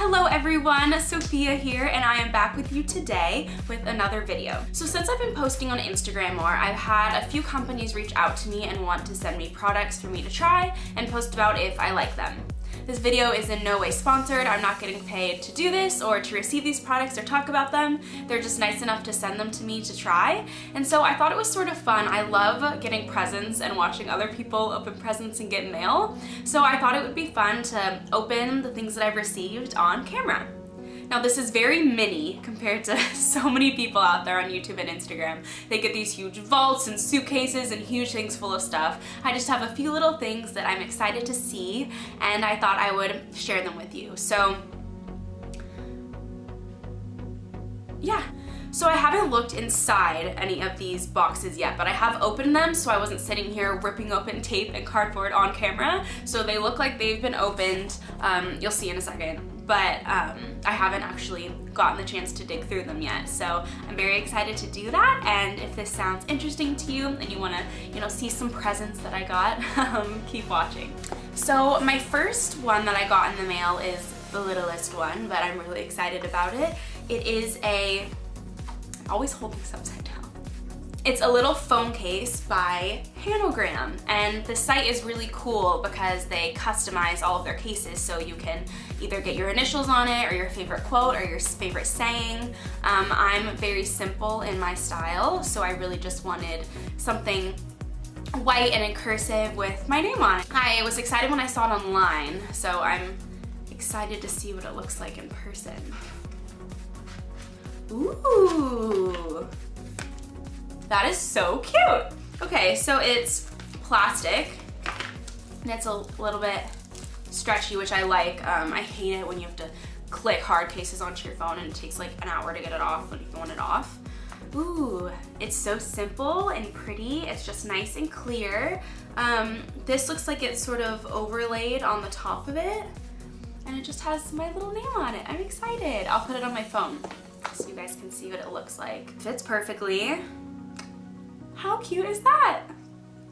Hello everyone, Sophia here, and I am back with you today with another video. So since I've been posting on Instagram more, I've had a few companies reach out to me and want to send me products for me to try and post about if I like them. This video is in no way sponsored. I'm not getting paid to do this or to receive these products or talk about them. They're just nice enough to send them to me to try. And so I thought it was sort of fun. I love getting presents and watching other people open presents and get mail. So I thought it would be fun to open the things that I've received on camera. Now this is very mini compared to so many people out there on YouTube and Instagram. They get these huge vaults and suitcases and huge things full of stuff. I just have a few little things that I'm excited to see, and I thought I would share them with you. So yeah. So I haven't looked inside any of these boxes yet, but I have opened them so I wasn't sitting here ripping open tape and cardboard on camera. So they look like they've been opened. You'll see in a second. But I haven't actually gotten the chance to dig through them yet. So I'm very excited to do that, and if this sounds interesting to you and you wanna, see some presents that I got, keep watching. So my first one that I got in the mail is the littlest one, but I'm really excited about it. It is I'm always holding this upside down. It's a little phone case by Hanogram, and the site is really cool because they customize all of their cases so you can either get your initials on it or your favorite quote or your favorite saying. I'm very simple in my style, so I really just wanted something white and in cursive with my name on it. I was excited when I saw it online, so I'm excited to see what it looks like in person. Ooh! That is so cute. Okay, so it's plastic and it's a little bit stretchy, which I like. I hate it when you have to click hard cases onto your phone and it takes like an hour to get it off when you want it off. Ooh, it's so simple and pretty. It's just nice and clear. This looks like it's sort of overlaid on the top of it, and it just has my little name on it. I'm excited. I'll put it on my phone so you guys can see what it looks like. Fits perfectly. How cute is that?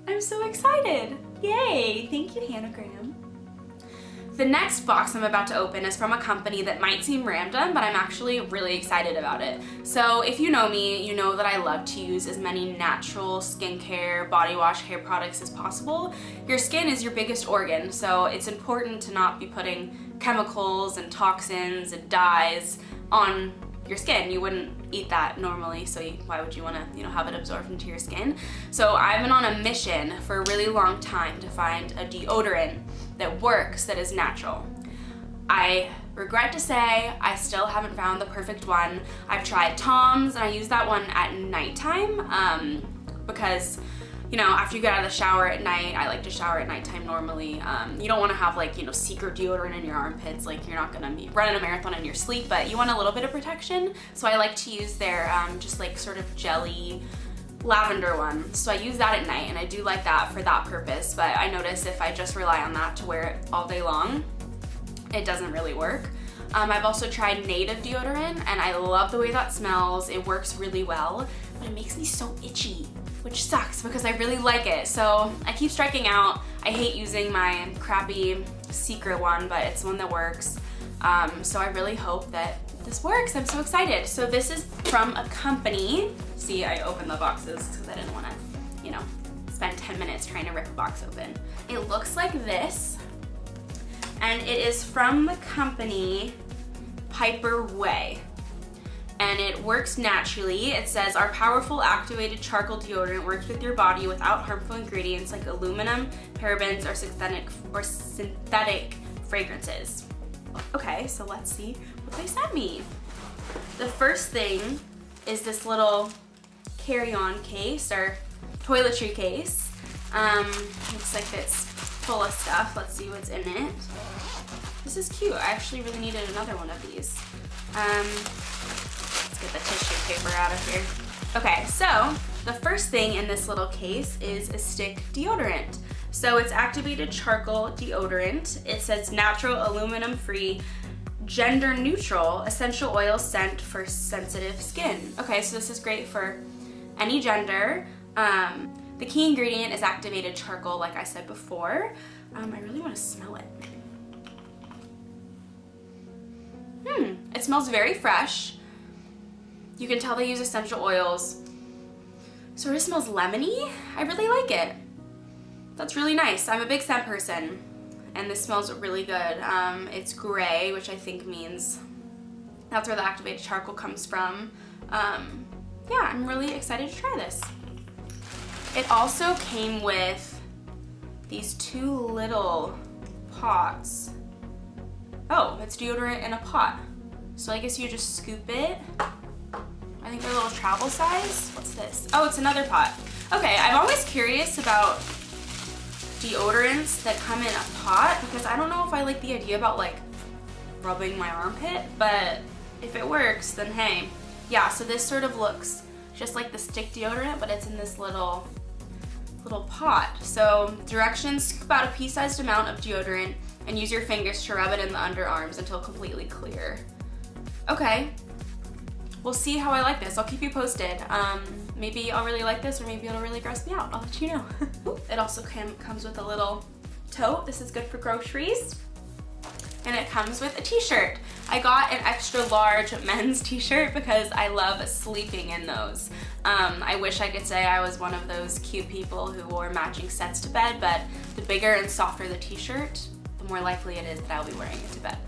I'm so excited. Yay, thank you, Hanogram. The next box I'm about to open is from a company that might seem random, but I'm actually really excited about it. So if you know me, you know that I love to use as many natural skincare, body wash, hair products as possible. Your skin is your biggest organ, so it's important to not be putting chemicals and toxins and dyes on your skin. You wouldn't eat that normally, so why would you want to, have it absorbed into your skin? So I've been on a mission for a really long time to find a deodorant that works, that is natural. I regret to say I still haven't found the perfect one. I've tried Tom's, and I use that one at nighttime because after you get out of the shower at night, I like to shower at nighttime normally. You don't want to have secret deodorant in your armpits, like you're not gonna be running a marathon in your sleep, but you want a little bit of protection. So I like to use their just like sort of jelly lavender one. So I use that at night, and I do like that for that purpose, but I notice if I just rely on that to wear it all day long, it doesn't really work. I've also tried native deodorant, and I love the way that smells. It works really well, but it makes me so itchy, which sucks because I really like it. So I keep striking out. I hate using my crappy secret one, but it's one that works. So I really hope that this works. I'm so excited. So this is from a company. See, I opened the boxes because I didn't want to, spend 10 minutes trying to rip a box open. It looks like this, and it is from the company PiperWei. And it works naturally. It says, our powerful activated charcoal deodorant works with your body without harmful ingredients like aluminum, parabens, or synthetic fragrances. Okay, so let's see what they sent me. The first thing is this little carry-on case or toiletry case. Looks like it's full of stuff. Let's see what's in it. This is cute. I actually really needed another one of these. Let's get the tissue paper out of here. Okay, so the first thing in this little case is a stick deodorant. So it's activated charcoal deodorant. It says natural, aluminum-free, gender-neutral, essential oil scent for sensitive skin. Okay, so this is great for any gender. The key ingredient is activated charcoal, like I said before. I really want to smell it. It smells very fresh. You can tell they use essential oils. Sort of smells lemony. I really like it. That's really nice. I'm a big scent person, and this smells really good. It's gray, which I think means that's where the activated charcoal comes from. Yeah, I'm really excited to try this. It also came with these 2 little pots. Oh, it's deodorant in a pot. So I guess you just scoop it. I think they're a little travel size. What's this? Oh, it's another pot. Okay, I'm always curious about deodorants that come in a pot because I don't know if I like the idea about like rubbing my armpit, but if it works, then hey. Yeah, so this sort of looks just like the stick deodorant, but it's in this little pot. So directions: scoop out a pea-sized amount of deodorant and use your fingers to rub it in the underarms until completely clear. Okay, we'll see how I like this. I'll keep you posted. Maybe I'll really like this, or maybe it'll really gross me out. I'll let you know. It also comes with a little tote. This is good for groceries. And it comes with a t-shirt. I got an extra large men's t-shirt because I love sleeping in those. I wish I could say I was one of those cute people who wore matching sets to bed, but the bigger and softer the t-shirt, the more likely it is that I'll be wearing it to bed.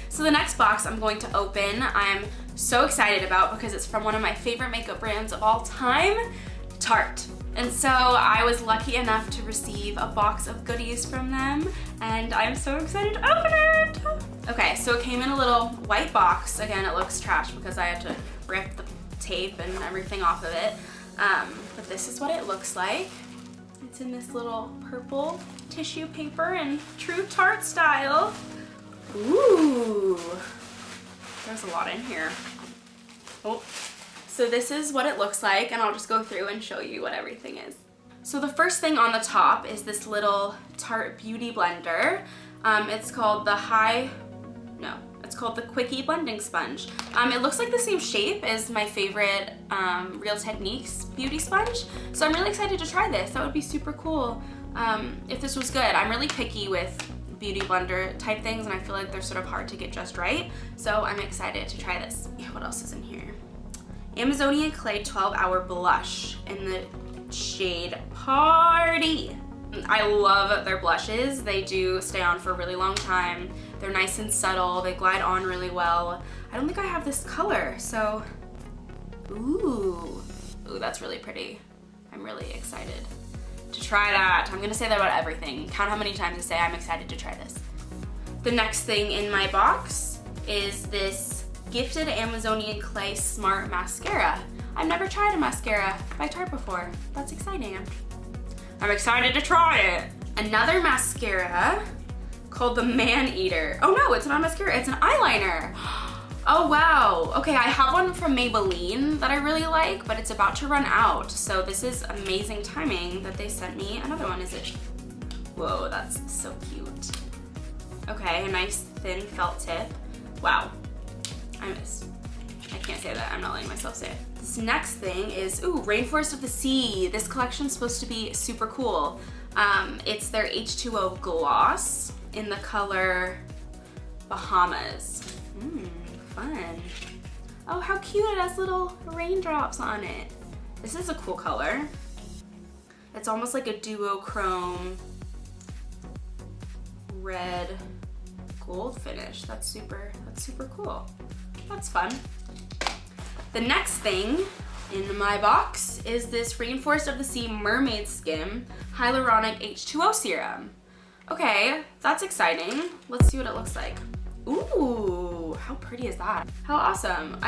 So the next box I'm going to open, I'm so excited about because it's from one of my favorite makeup brands of all time, Tarte. And so I was lucky enough to receive a box of goodies from them, and I'm so excited to open it! Okay, so it came in a little white box. Again, it looks trash because I had to rip the tape and everything off of it. But this is what it looks like. It's in this little purple tissue paper in true Tarte style. Ooh, there's a lot in here. Oh. So this is what it looks like, and I'll just go through and show you what everything is. So the first thing on the top is this little Tarte Beauty Blender. It's called it's called the Quickie Blending Sponge. It looks like the same shape as my favorite Real Techniques beauty sponge. So I'm really excited to try this. That would be super cool if this was good. I'm really picky with beauty blender type things, and I feel like they're sort of hard to get just right. So I'm excited to try this. Yeah, what else is in here? Amazonian Clay 12-Hour Blush in the shade Party. I love their blushes. They do stay on for a really long time. They're nice and subtle. They glide on really well. I don't think I have this color, so ooh, that's really pretty. I'm really excited to try that. I'm gonna say that about everything. Count how many times I say I'm excited to try this. The next thing in my box is this Gifted Amazonian Clay Smart Mascara. I've never tried a mascara by Tarte before. That's exciting. I'm excited to try it. Another mascara called the Man Eater. Oh no, it's not a mascara, it's an eyeliner. Oh wow. Okay, I have one from Maybelline that I really like, but it's about to run out. So this is amazing timing that they sent me another one. Is it? Whoa, that's so cute. Okay, a nice thin felt tip. Wow. I can't say that. I'm not letting myself say it. This next thing is, Rainforest of the Sea. This collection's supposed to be super cool. It's their H2O gloss in the color Bahamas. Fun. Oh, how cute. It has little raindrops on it. This is a cool color. It's almost like a duochrome red gold finish. That's super cool. That's fun. The next thing in my box is this Rainforest of the Sea Mermaid Skin Hyaluronic H2O Serum. Okay, that's exciting. Let's see what it looks like. Ooh, how pretty is that? How awesome.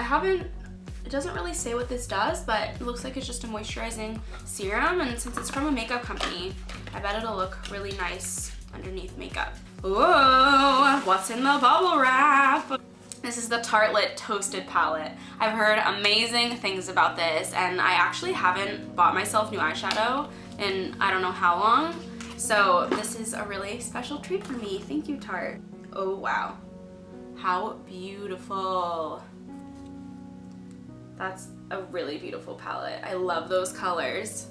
It doesn't really say what this does, but it looks like it's just a moisturizing serum, and since it's from a makeup company, I bet it'll look really nice underneath makeup. Whoa, what's in the bubble wrap? This is the Tartelette Toasted Palette. I've heard amazing things about this, and I actually haven't bought myself new eyeshadow in I don't know how long, so this is a really special treat for me. Thank you, Tarte. Oh wow, how beautiful. That's a really beautiful palette. I love those colors.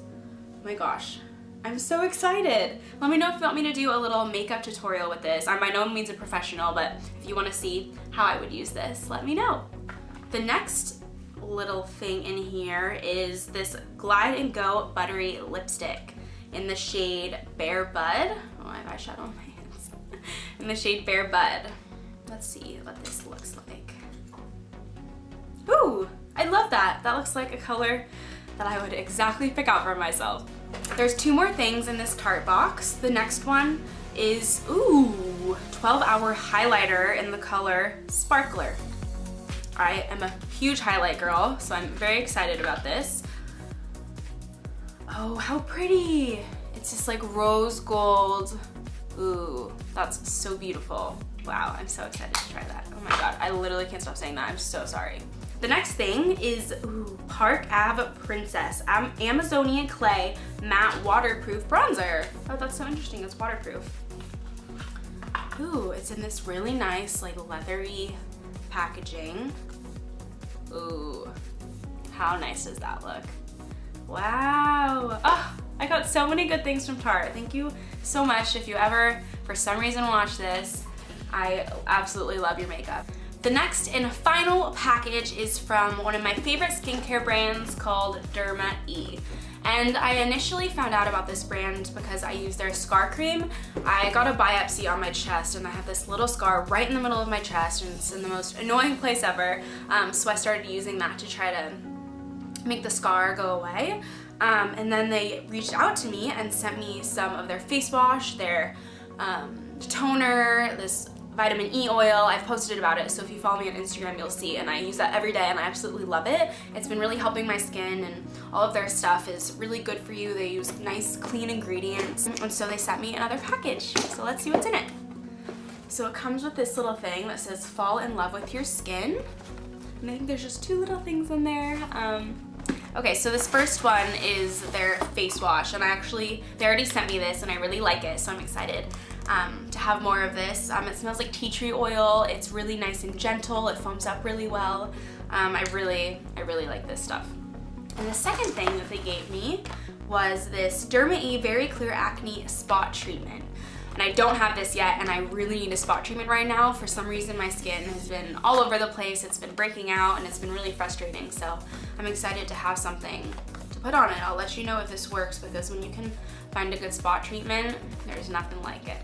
Oh my gosh, I'm so excited. Let me know if you want me to do a little makeup tutorial with this. I'm by no means a professional, but if you want to see how I would use this, let me know. The next little thing in here is this Glide and Go Buttery Lipstick in the shade Bare Bud. Oh, I have eyeshadow on my hands. In the shade Bare Bud. Let's see what this looks like. Ooh, I love that. That looks like a color that I would exactly pick out for myself. There's 2 more things in this Tarte box. The next one is, ooh, 12-hour highlighter in the color Sparkler. I am a huge highlight girl, so I'm very excited about this. Oh, how pretty. It's just like rose gold. Ooh, that's so beautiful. Wow, I'm so excited to try that. Oh my God, I literally can't stop saying that. I'm so sorry. The next thing is, ooh, Park Ave Princess Amazonian Clay Matte Waterproof Bronzer. Oh, that's so interesting, it's waterproof. Ooh, it's in this really nice, like leathery packaging. Ooh, how nice does that look? Wow, oh, I got so many good things from Tarte. Thank you so much. If you ever, for some reason, watch this, I absolutely love your makeup. The next and final package is from one of my favorite skincare brands called Derma-E. And I initially found out about this brand because I use their scar cream. I got a biopsy on my chest and I have this little scar right in the middle of my chest and it's in the most annoying place ever. So I started using that to try to make the scar go away. And then they reached out to me and sent me some of their face wash, their toner, this vitamin E oil. I've posted about it, so if you follow me on Instagram, you'll see, and I use that every day and I absolutely love it. It's been really helping my skin and all of their stuff is really good for you. They use nice, clean ingredients, and so they sent me another package. So let's see what's in it. So it comes with this little thing that says fall in love with your skin. And I think there's just 2 little things in there. Okay, so this first one is their face wash, and they already sent me this and I really like it, so I'm excited to have more of this. It smells like tea tree oil. It's really nice and gentle. It foams up really well. I really like this stuff. And the second thing that they gave me was this Derma-E Very Clear Acne Spot Treatment. And I don't have this yet, and I really need a spot treatment right now. For some reason, my skin has been all over the place. It's been breaking out, and it's been really frustrating. So I'm excited to have something to put on it. I'll let you know if this works, because when you can find a good spot treatment, there's nothing like it.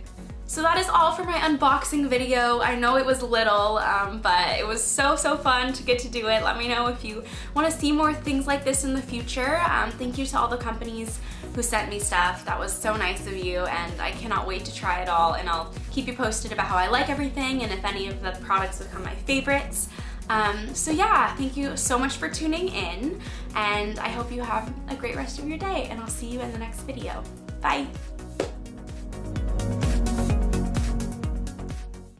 So that is all for my unboxing video. I know it was little, but it was so fun to get to do it. Let me know if you want to see more things like this in the future. Thank you to all the companies who sent me stuff. That was so nice of you, and I cannot wait to try it all, and I'll keep you posted about how I like everything and if any of the products become my favorites. So yeah, thank you so much for tuning in, and I hope you have a great rest of your day, and I'll see you in the next video. Bye!